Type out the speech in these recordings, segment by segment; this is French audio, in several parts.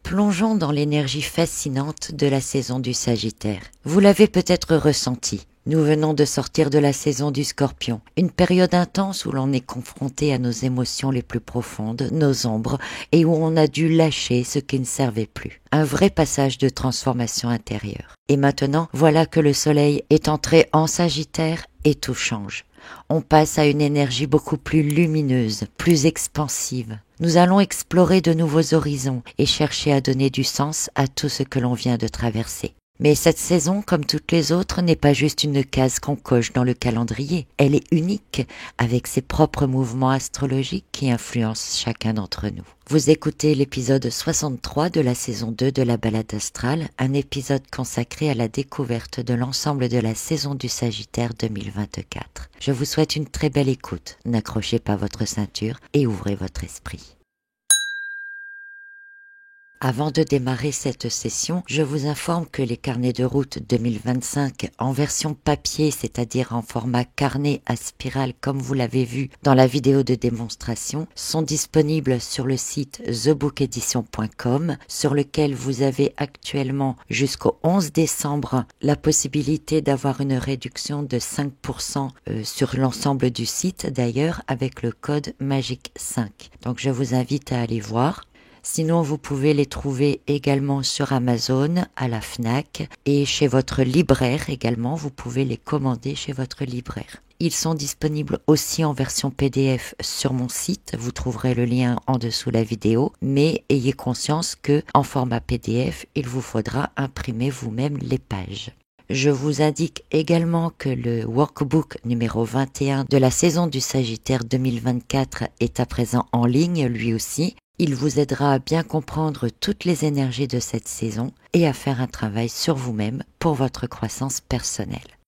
Plongeons dans l'énergie fascinante de la saison du Sagittaire. Vous l'avez peut-être ressenti. Nous venons de sortir de la saison du Scorpion, une période intense où l'on est confronté à nos émotions les plus profondes, nos ombres, et où on a dû lâcher ce qui ne servait plus. Un vrai passage de transformation intérieure. Et maintenant, voilà que le soleil est entré en Sagittaire et tout change. On passe à une énergie beaucoup plus lumineuse, plus expansive. Nous allons explorer de nouveaux horizons et chercher à donner du sens à tout ce que l'on vient de traverser. Mais cette saison, comme toutes les autres, n'est pas juste une case qu'on coche dans le calendrier. Elle est unique, avec ses propres mouvements astrologiques qui influencent chacun d'entre nous. Vous écoutez l'épisode 63 de la saison 2 de la Balade astrale, un épisode consacré à la découverte de l'ensemble de la saison du Sagittaire 2024. Je vous souhaite une très belle écoute. N'accrochez pas votre ceinture et ouvrez votre esprit. Avant de démarrer cette session, je vous informe que les carnets de route 2025 en version papier, c'est-à-dire en format carnet à spirale comme vous l'avez vu dans la vidéo de démonstration, sont disponibles sur le site thebookedition.com sur lequel vous avez actuellement jusqu'au 11 décembre la possibilité d'avoir une réduction de 5% sur l'ensemble du site d'ailleurs avec le code MAGIQUE5. Donc je vous invite à aller voir. Sinon, vous pouvez les trouver également sur Amazon, à la Fnac et chez votre libraire également. Vous pouvez les commander chez votre libraire. Ils sont disponibles aussi en version PDF sur mon site. Vous trouverez le lien en dessous de la vidéo. Mais ayez conscience que en format PDF, il vous faudra imprimer vous-même les pages. Je vous indique également que le workbook numéro 21 de la saison du Sagittaire 2024 est à présent en ligne lui aussi. Il vous aidera à bien comprendre toutes les énergies de cette saison et à faire un travail sur vous-même pour votre croissance personnelle.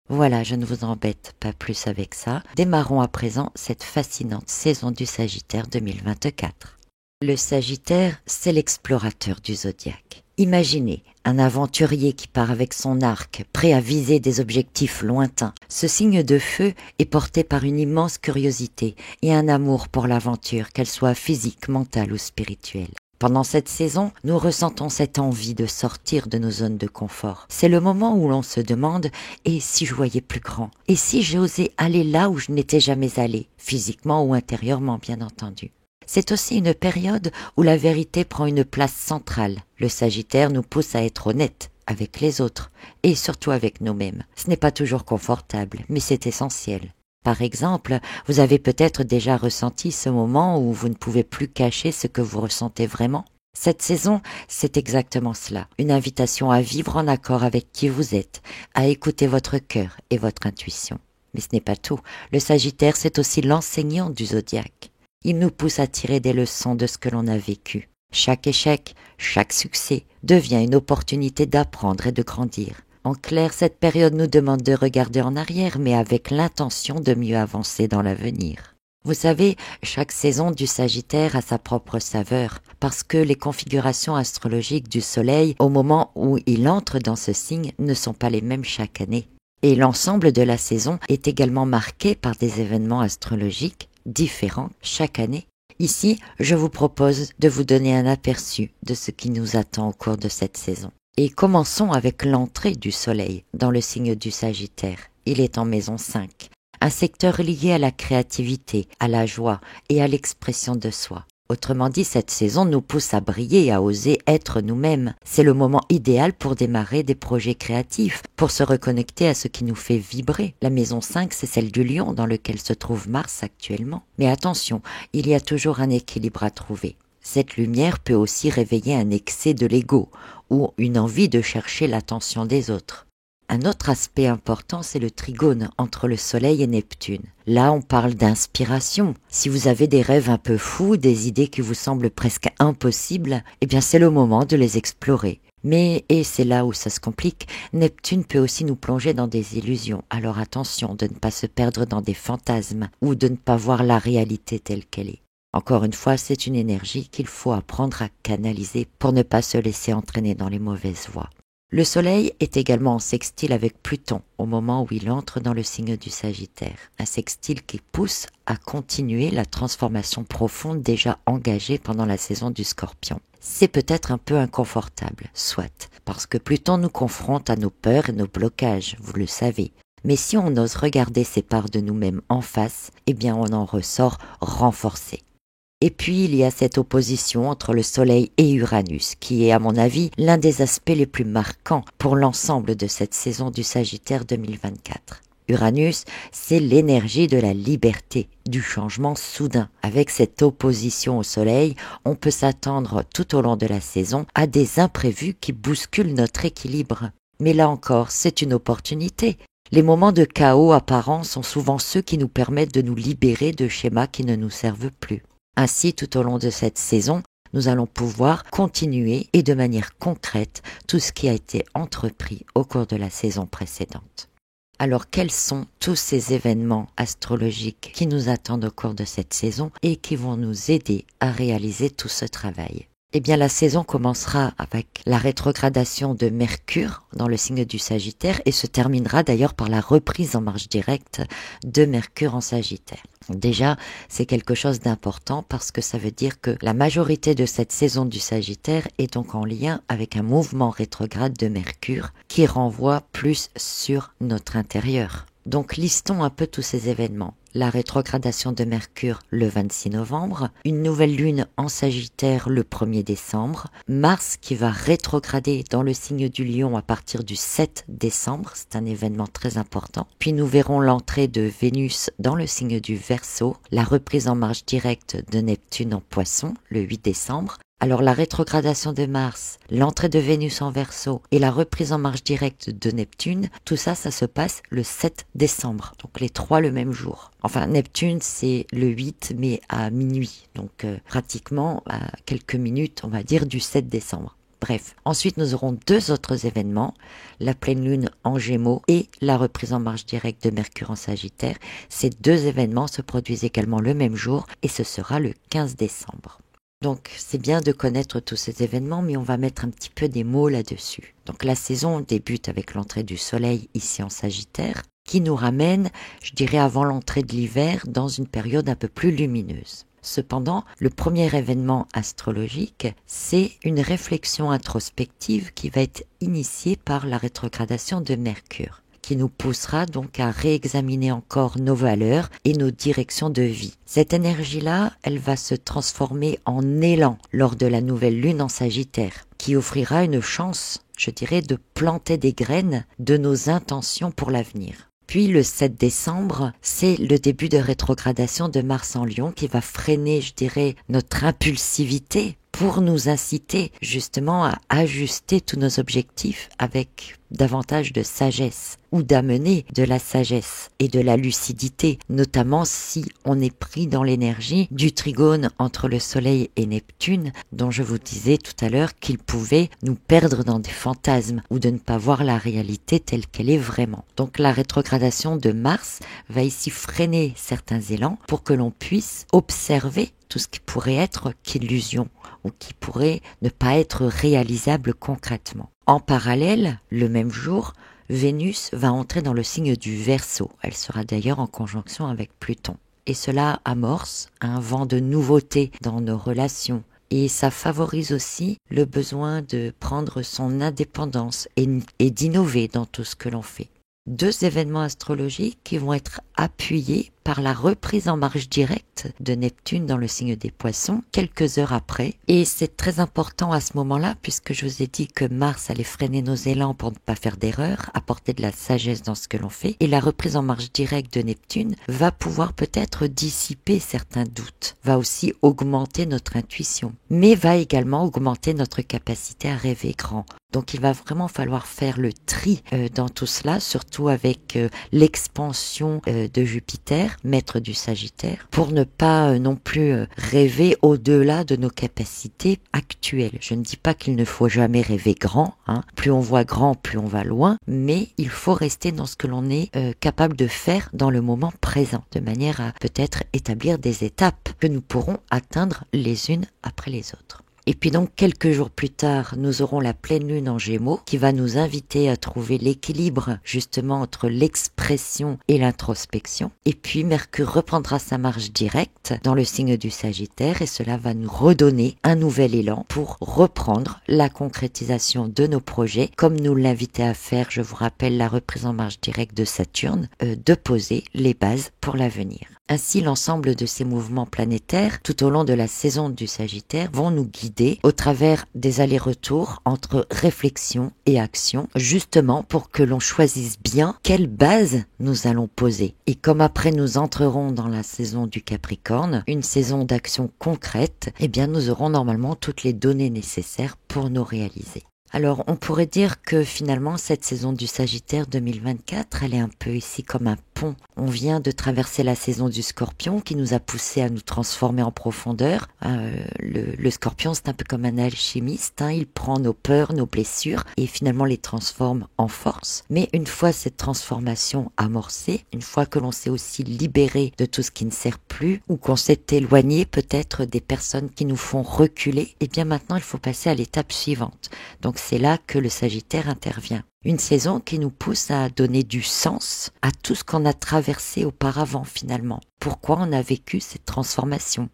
Voilà, je ne vous embête pas plus avec ça. Démarrons à présent cette fascinante saison du Sagittaire 2024. Le Sagittaire, c'est l'explorateur du zodiaque. Imaginez un aventurier qui part avec son arc, prêt à viser des objectifs lointains. Ce signe de feu est porté par une immense curiosité et un amour pour l'aventure, qu'elle soit physique, mentale ou spirituelle. Pendant cette saison, nous ressentons cette envie de sortir de nos zones de confort. C'est le moment où l'on se demande « et si je voyais plus grand ? Et si j'osais aller là où je n'étais jamais allé, physiquement ou intérieurement bien entendu ?» C'est aussi une période où la vérité prend une place centrale. Le Sagittaire nous pousse à être honnêtes avec les autres et surtout avec nous-mêmes. Ce n'est pas toujours confortable, mais c'est essentiel. Par exemple, vous avez peut-être déjà ressenti ce moment où vous ne pouvez plus cacher ce que vous ressentez vraiment. Cette saison, c'est exactement cela. Une invitation à vivre en accord avec qui vous êtes, à écouter votre cœur et votre intuition. Mais ce n'est pas tout. Le Sagittaire, c'est aussi l'enseignant du zodiaque. Il nous pousse à tirer des leçons de ce que l'on a vécu. Chaque échec, chaque succès devient une opportunité d'apprendre et de grandir. En clair, cette période nous demande de regarder en arrière, mais avec l'intention de mieux avancer dans l'avenir. Vous savez, chaque saison du Sagittaire a sa propre saveur, parce que les configurations astrologiques du Soleil, au moment où il entre dans ce signe, ne sont pas les mêmes chaque année. Et l'ensemble de la saison est également marqué par des événements astrologiques différents chaque année. Ici, je vous propose de vous donner un aperçu de ce qui nous attend au cours de cette saison. Et commençons avec l'entrée du Soleil dans le signe du Sagittaire. Il est en maison 5, un secteur lié à la créativité, à la joie et à l'expression de soi. Autrement dit, cette saison nous pousse à briller, à oser être nous-mêmes. C'est le moment idéal pour démarrer des projets créatifs, pour se reconnecter à ce qui nous fait vibrer. La maison 5, c'est celle du Lion dans lequel se trouve Mars actuellement. Mais attention, il y a toujours un équilibre à trouver. Cette lumière peut aussi réveiller un excès de l'ego ou une envie de chercher l'attention des autres. Un autre aspect important, c'est le trigone entre le Soleil et Neptune. Là, on parle d'inspiration. Si vous avez des rêves un peu fous, des idées qui vous semblent presque impossibles, eh bien c'est le moment de les explorer. Mais, et c'est là où ça se complique, Neptune peut aussi nous plonger dans des illusions. Alors attention de ne pas se perdre dans des fantasmes ou de ne pas voir la réalité telle qu'elle est. Encore une fois, c'est une énergie qu'il faut apprendre à canaliser pour ne pas se laisser entraîner dans les mauvaises voies. Le Soleil est également en sextile avec Pluton au moment où il entre dans le signe du Sagittaire. Un sextile qui pousse à continuer la transformation profonde déjà engagée pendant la saison du Scorpion. C'est peut-être un peu inconfortable, soit, parce que Pluton nous confronte à nos peurs et nos blocages, vous le savez. Mais si on ose regarder ces parts de nous-mêmes en face, eh bien on en ressort renforcé. Et puis il y a cette opposition entre le Soleil et Uranus, qui est à mon avis l'un des aspects les plus marquants pour l'ensemble de cette saison du Sagittaire 2024. Uranus, c'est l'énergie de la liberté, du changement soudain. Avec cette opposition au Soleil, on peut s'attendre tout au long de la saison à des imprévus qui bousculent notre équilibre. Mais là encore, c'est une opportunité. Les moments de chaos apparents sont souvent ceux qui nous permettent de nous libérer de schémas qui ne nous servent plus. Ainsi, tout au long de cette saison, nous allons pouvoir continuer et de manière concrète tout ce qui a été entrepris au cours de la saison précédente. Alors, quels sont tous ces événements astrologiques qui nous attendent au cours de cette saison et qui vont nous aider à réaliser tout ce travail ? Eh bien, la saison commencera avec la rétrogradation de Mercure dans le signe du Sagittaire et se terminera d'ailleurs par la reprise en marche directe de Mercure en Sagittaire. Déjà, c'est quelque chose d'important parce que ça veut dire que la majorité de cette saison du Sagittaire est donc en lien avec un mouvement rétrograde de Mercure qui renvoie plus sur notre intérieur. Donc listons un peu tous ces événements. La rétrogradation de Mercure le 26 novembre, une nouvelle lune en Sagittaire le 1er décembre, Mars qui va rétrograder dans le signe du Lion à partir du 7 décembre, c'est un événement très important. Puis nous verrons l'entrée de Vénus dans le signe du Verseau, la reprise en marche directe de Neptune en Poisson le 8 décembre. Alors la rétrogradation de Mars, l'entrée de Vénus en Verseau et la reprise en marche directe de Neptune, tout ça, ça se passe le 7 décembre, donc les trois le même jour. Enfin, Neptune, c'est le 8, mais à minuit, donc pratiquement à quelques minutes, on va dire, du 7 décembre. Bref, ensuite nous aurons deux autres événements, la pleine lune en Gémeaux et la reprise en marche directe de Mercure en Sagittaire. Ces deux événements se produisent également le même jour et ce sera le 15 décembre. Donc c'est bien de connaître tous ces événements, mais on va mettre un petit peu des mots là-dessus. Donc la saison débute avec l'entrée du Soleil ici en Sagittaire, qui nous ramène, je dirais, avant l'entrée de l'hiver, dans une période un peu plus lumineuse. Cependant, le premier événement astrologique, c'est une réflexion introspective qui va être initiée par la rétrogradation de Mercure, qui nous poussera donc à réexaminer encore nos valeurs et nos directions de vie. Cette énergie-là, elle va se transformer en élan lors de la nouvelle lune en Sagittaire, qui offrira une chance, je dirais, de planter des graines de nos intentions pour l'avenir. Puis le 7 décembre, c'est le début de rétrogradation de Mars en Lion qui va freiner, je dirais, notre impulsivité pour nous inciter justement à ajuster tous nos objectifs avec davantage de sagesse ou d'amener de la sagesse et de la lucidité, notamment si on est pris dans l'énergie du trigone entre le Soleil et Neptune, dont je vous disais tout à l'heure qu'il pouvait nous perdre dans des fantasmes ou de ne pas voir la réalité telle qu'elle est vraiment. Donc la rétrogradation de Mars va ici freiner certains élans pour que l'on puisse observer tout ce qui pourrait être qu'illusion ou qui pourrait ne pas être réalisable concrètement. En parallèle, le même jour, Vénus va entrer dans le signe du Verseau. Elle sera d'ailleurs en conjonction avec Pluton. Et cela amorce un vent de nouveauté dans nos relations. Et ça favorise aussi le besoin de prendre son indépendance et d'innover dans tout ce que l'on fait. Deux événements astrologiques qui vont être appuyés par la reprise en marche directe de Neptune dans le signe des Poissons quelques heures après. Et c'est très important à ce moment-là puisque je vous ai dit que Mars allait freiner nos élans pour ne pas faire d'erreur, apporter de la sagesse dans ce que l'on fait. Et la reprise en marche directe de Neptune va pouvoir peut-être dissiper certains doutes, va aussi augmenter notre intuition, mais va également augmenter notre capacité à rêver grand. Donc il va vraiment falloir faire le tri dans tout cela, surtout avec l'expansion de Jupiter, maître du Sagittaire, pour ne pas non plus rêver au-delà de nos capacités actuelles. Je ne dis pas qu'il ne faut jamais rêver grand, hein. Plus on voit grand, plus on va loin, mais il faut rester dans ce que l'on est capable de faire dans le moment présent, de manière à peut-être établir des étapes que nous pourrons atteindre les unes après les autres. Et puis donc quelques jours plus tard, nous aurons la pleine lune en Gémeaux qui va nous inviter à trouver l'équilibre justement entre l'expression et l'introspection. Et puis Mercure reprendra sa marche directe dans le signe du Sagittaire et cela va nous redonner un nouvel élan pour reprendre la concrétisation de nos projets comme nous l'invitait à faire, je vous rappelle, la reprise en marche directe de Saturne, de poser les bases pour l'avenir. Ainsi, l'ensemble de ces mouvements planétaires, tout au long de la saison du Sagittaire, vont nous guider au travers des allers-retours entre réflexion et action, justement pour que l'on choisisse bien quelle base nous allons poser. Et comme après nous entrerons dans la saison du Capricorne, une saison d'action concrète, eh bien nous aurons normalement toutes les données nécessaires pour nous réaliser. Alors, on pourrait dire que finalement, cette saison du Sagittaire 2024, elle est un peu ici comme un pont. On vient de traverser la saison du Scorpion qui nous a poussé à nous transformer en profondeur. Le Scorpion, c'est un peu comme un alchimiste. Il prend nos peurs, nos blessures et finalement les transforme en force. Mais une fois cette transformation amorcée, une fois que l'on s'est aussi libéré de tout ce qui ne sert plus ou qu'on s'est éloigné peut-être des personnes qui nous font reculer, eh bien maintenant, il faut passer à l'étape suivante. Donc c'est là que le Sagittaire intervient. Une saison qui nous pousse à donner du sens à tout ce qu'on a traversé auparavant finalement. Pourquoi on a vécu cette transformation?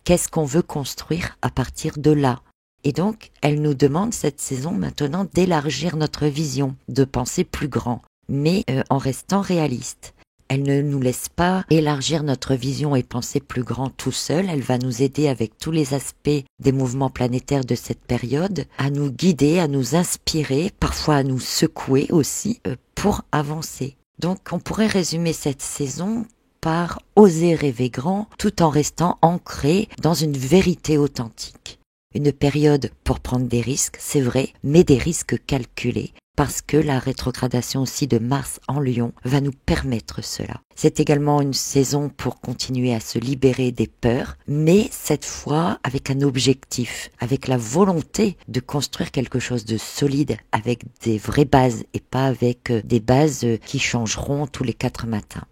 Qu'est-ce qu'on veut construire à partir de là? Et donc, elle nous demande cette saison maintenant d'élargir notre vision, de penser plus grand, mais en restant réaliste. Elle ne nous laisse pas élargir notre vision et penser plus grand tout seul. Elle va nous aider avec tous les aspects des mouvements planétaires de cette période, à nous guider, à nous inspirer, parfois à nous secouer aussi, pour avancer. Donc on pourrait résumer cette saison par oser rêver grand tout en restant ancré dans une vérité authentique. Une période pour prendre des risques, c'est vrai, mais des risques calculés. Parce que la rétrogradation aussi de Mars en Lion va nous permettre cela. C'est également une saison pour continuer à se libérer des peurs, mais cette fois avec un objectif, avec la volonté de construire quelque chose de solide, avec des vraies bases et pas avec des bases qui changeront tous les 4 matins.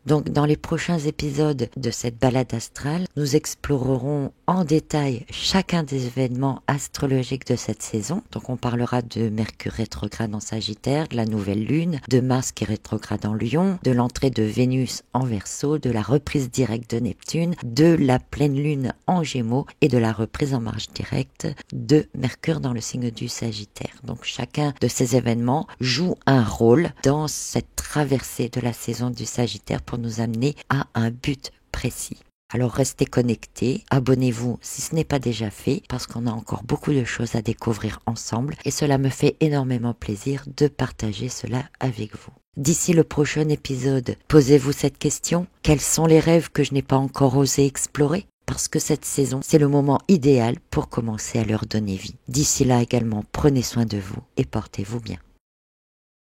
Donc dans les prochains épisodes de cette balade astrale, nous explorerons en détail chacun des événements astrologiques de cette saison. Donc on parlera de Mercure rétrograde en Sagittaire, de la nouvelle lune, de Mars qui est rétrograde en Lion, de l'entrée de Vénus en Verseau, de la reprise directe de Neptune, de la pleine lune en Gémeaux et de la reprise en marche directe de Mercure dans le signe du Sagittaire. Donc chacun de ces événements joue un rôle dans cette traversée de la saison du Sagittaire pour nous amener à un but précis. Alors restez connectés, abonnez-vous si ce n'est pas déjà fait parce qu'on a encore beaucoup de choses à découvrir ensemble et cela me fait énormément plaisir de partager cela avec vous. D'ici le prochain épisode, posez-vous cette question: quels sont les rêves que je n'ai pas encore osé explorer? Parce que cette saison, c'est le moment idéal pour commencer à leur donner vie. D'ici là également, prenez soin de vous et portez-vous bien.